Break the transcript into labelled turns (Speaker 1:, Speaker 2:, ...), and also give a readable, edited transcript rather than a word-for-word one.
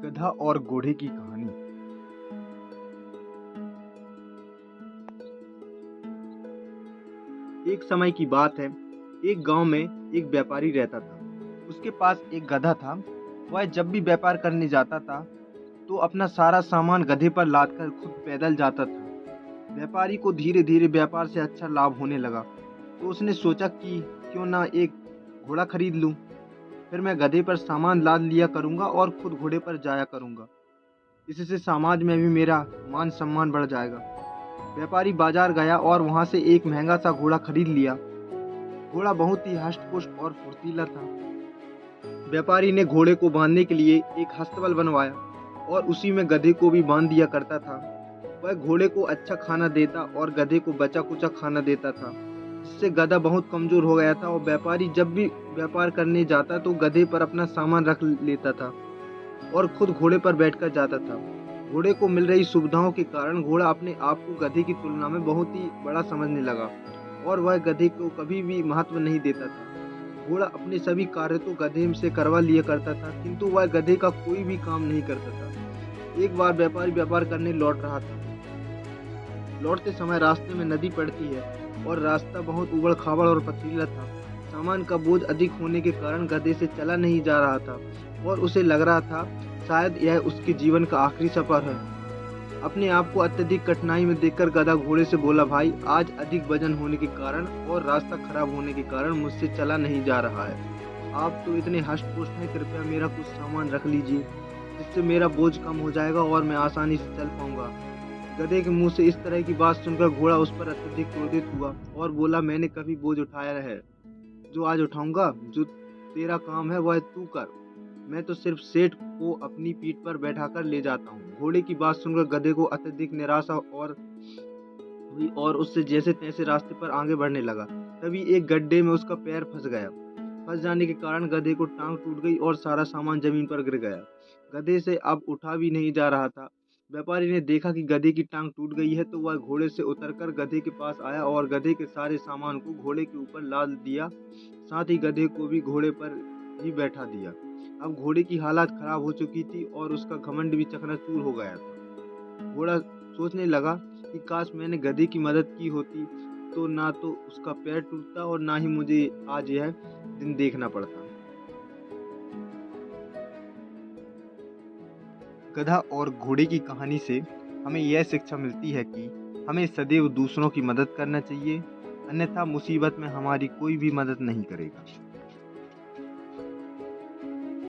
Speaker 1: गधा और घोड़े की कहानी। एक समय की बात है। एक गांव में एक व्यापारी रहता था। उसके पास एक गधा था। वह जब भी व्यापार करने जाता था तो अपना सारा सामान गधे पर लादकर खुद पैदल जाता था। व्यापारी को धीरे धीरे व्यापार से अच्छा लाभ होने लगा, तो उसने सोचा कि क्यों ना एक घोड़ा खरीद लूं। फिर मैं गधे पर सामान लाद लिया करूंगा और खुद घोड़े पर जाया करूंगा। इससे समाज में भी मेरा मान सम्मान बढ़ जाएगा। व्यापारी बाजार गया और वहां से एक महंगा सा घोड़ा खरीद लिया। घोड़ा बहुत ही हष्ट-पुष्ट और फुर्तीला था। व्यापारी ने घोड़े को बांधने के लिए एक हस्तबल बनवाया और उसी में गधे को भी बांध दिया करता था। वह घोड़े को अच्छा खाना देता और गधे को बचा-कुचा खाना देता था। इससे गधा बहुत कमजोर हो गया था और व्यापारी जब भी व्यापार करने जाता तो गधे पर अपना सामान रख लेता था और खुद घोड़े पर बैठकर जाता था। घोड़े को मिल रही सुविधाओं के कारण घोड़ा अपने आप को गधे की तुलना में बहुत ही बड़ा समझने लगा और वह गधे को कभी भी महत्व नहीं देता था। घोड़ा अपने सभी कार्य तो गधे से करवा लिया करता था, किंतु वह गधे का कोई भी काम नहीं करता था। एक बार व्यापारी व्यापार करने लौट रहा था। लौटते समय रास्ते में नदी पड़ती है और रास्ता बहुत उबड़-खाबड़ और पथरीला था। सामान का बोझ अधिक होने के कारण गधे से चला नहीं जा रहा था और उसे लग रहा था शायद यह उसके जीवन का आखिरी सफर है। अपने आप को अत्यधिक कठिनाई में देखकर गधा घोड़े से बोला, भाई, आज अधिक वजन होने के कारण और रास्ता खराब होने के कारण मुझसे चला नहीं जा रहा है। आप तो इतने हष्ट-पुष्ट हैं, कृपया मेरा कुछ सामान रख लीजिए, जिससे मेरा बोझ कम हो जाएगा और मैं आसानी से चल पाऊंगा। गधे के मुंह से इस तरह की बात सुनकर घोड़ा उस पर अत्यधिक क्रोधित हुआ और बोला, मैंने कभी बोझ उठाया है जो आज उठाऊंगा? जो तेरा काम है वह तू कर। मैं तो सिर्फ सेठ को अपनी पीठ पर बैठाकर ले जाता हूँ। घोड़े की बात सुनकर गधे को अत्यधिक निराशा और हुई और उससे जैसे तैसे रास्ते पर आगे बढ़ने लगा। तभी एक गड्ढे में उसका पैर फंस गया। फंस जाने के कारण गधे को टांग टूट गई और सारा सामान जमीन पर गिर गया। गधे से अब उठा भी नहीं जा रहा था। व्यापारी ने देखा कि गधे की टांग टूट गई है तो वह घोड़े से उतरकर गधे के पास आया और गधे के सारे सामान को घोड़े के ऊपर लाद दिया। साथ ही गधे को भी घोड़े पर ही बैठा दिया। अब घोड़े की हालत खराब हो चुकी थी और उसका घमंड भी चकनाचूर हो गया था। घोड़ा सोचने लगा कि काश मैंने गधे की मदद की होती तो ना तो उसका पैर टूटता और ना ही मुझे आज यह दिन देखना पड़ता। गधा और घोड़े की कहानी से हमें यह शिक्षा मिलती है कि हमें सदैव दूसरों की मदद करना चाहिए, अन्यथा मुसीबत में हमारी कोई भी मदद नहीं करेगा।